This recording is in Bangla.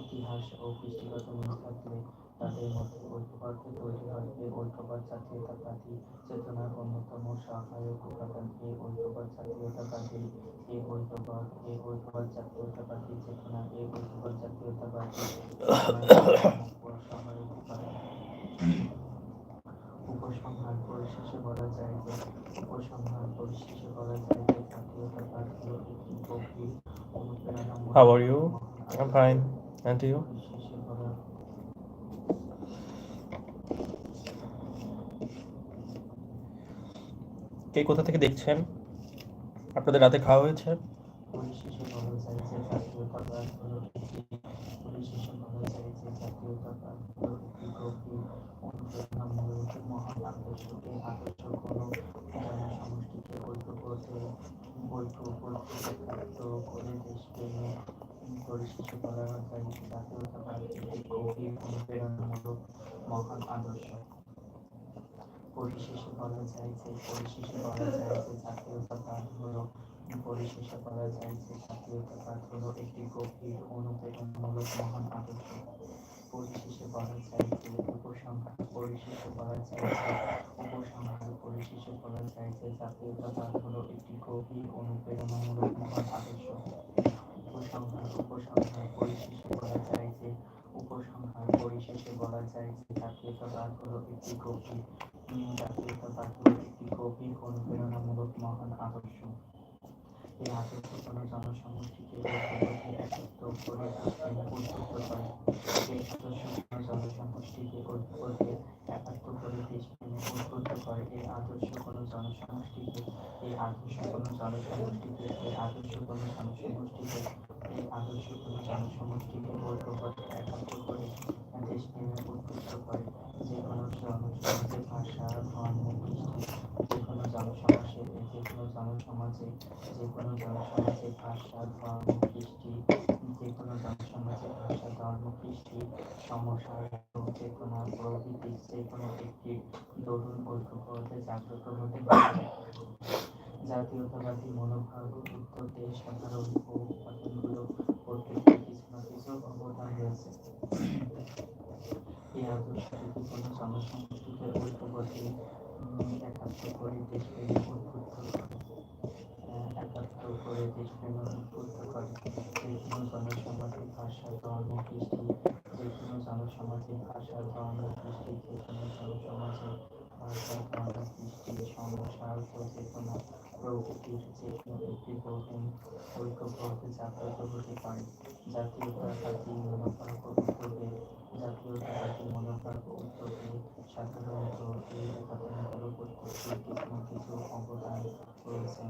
ইতিহাস ও কৃষ্টিগত মিল থাকলে তাদের মধ্যে ঐক্যবাদ তৈরি হয়। এই ঐক্যবাদ জাতীয়তাবাদী চেতনার অন্যতম সহায়ক উপাদান। এই ঐক্যবাদ জাতীয়তাবাদী জাতীয়তাবাদী চেতনা জাতীয়তাবাদী চেতনার সহায়ক উপাদান। উপসংহার পরিশেষে বলা যায় যে জাতীয়তাবাদ হল একটি গভীর অনুপ্রেরণামূলক। How are you? I'm fine. And you? কে কোথা থেকে দেখছেন? আপনাদের রাতে খাওয়া হয়েছে? পরিশেষে বলা যায় যে জাতীয়তাবাদ হলো একটি গভীর অনুপ্রেরণামূলক মহান আদর্শ। এই আদর্শ কোনো জনসমষ্টিকে ঐক্যবদ্ধ করে দেশপ্রেমে। পরিশেষে বলা যায় যে জাতীয়তাবাদ একটি গভীর অনুপ্রেরণামূলক মহান আদর্শ। পরিশেষে বলা যায় যে জাতীয়তাবাদ হলো একটি গভীর অনুপ্রেরণামূলক মহান আদর্শ। পরিশেষে বলা যায় যে উপসংহার পরিশেষে বলা যায় যে জাতীয়তাবাদ হলো একটি গভীর অনুপ্রেরণামূলক মহান আদর্শ। উপসংহার পরিশেষে বলা যায় যে জাতীয়তাবাদ হলো একটি গভীর অনুপ্রেরণামূলক মহান আদর্শ। এই আদর্শ কোনো জনসমষ্টিকে ঐক্যবদ্ধ একত্র করে দেশপ্রেমে উদ্বুদ্ধ করে। এই আদর্শ কোনো জনসমষ্টিকে ঐক্যবদ্ধ একাত্ম করে দেশপ্রেমে উদ্বুদ্ধ করে। এই আদর্শ কোনো জনসমষ্টিকে ঐক্যবদ্ধ একাত্ম করে দেশপ্রেমে উদ্বুদ্ধ করে। যে কোনো জনসমাজে ভাষা, ধর্ম, কৃষ্টি যে কোনো জনসমাজে ভাষা, ধর্ম, কৃষ্টি, সমস্যার চেতনা প্রভৃতি যে কোনো একটি তরুণ ঐক্যবদ্ধ জাগ্রত হতে পারে। জাতীয়তাবাদী মনোভাব উত্তরতে সাধারণ ও উপাদানগুলো প্রত্যেকের কিছু না কিছু অবদান রয়েছে। এই আদর্শ যদি কোনো জনসমষ্টিকে ঐক্যবদ্ধ একাত্ম করে দেশপ্রেমে উদ্বুদ্ধ করে। যে কোনো জনসমাজে ভাষা, ধর্ম, কৃষ্টি যে কোনো জনসমাজে ভাষা, ধর্ম, কৃষ্টি সমস্যার চেতনা প্রকৃতির যে কোনো একটি তরুণ ঐক্যবদ্ধ জাগ্রত হতে পারে। জাতীয়তাবাদী মনোভাব উত্তরে সাধারণত এই উপাদানগুলো প্রত্যেকের কিছু না কিছু অবদান রয়েছে।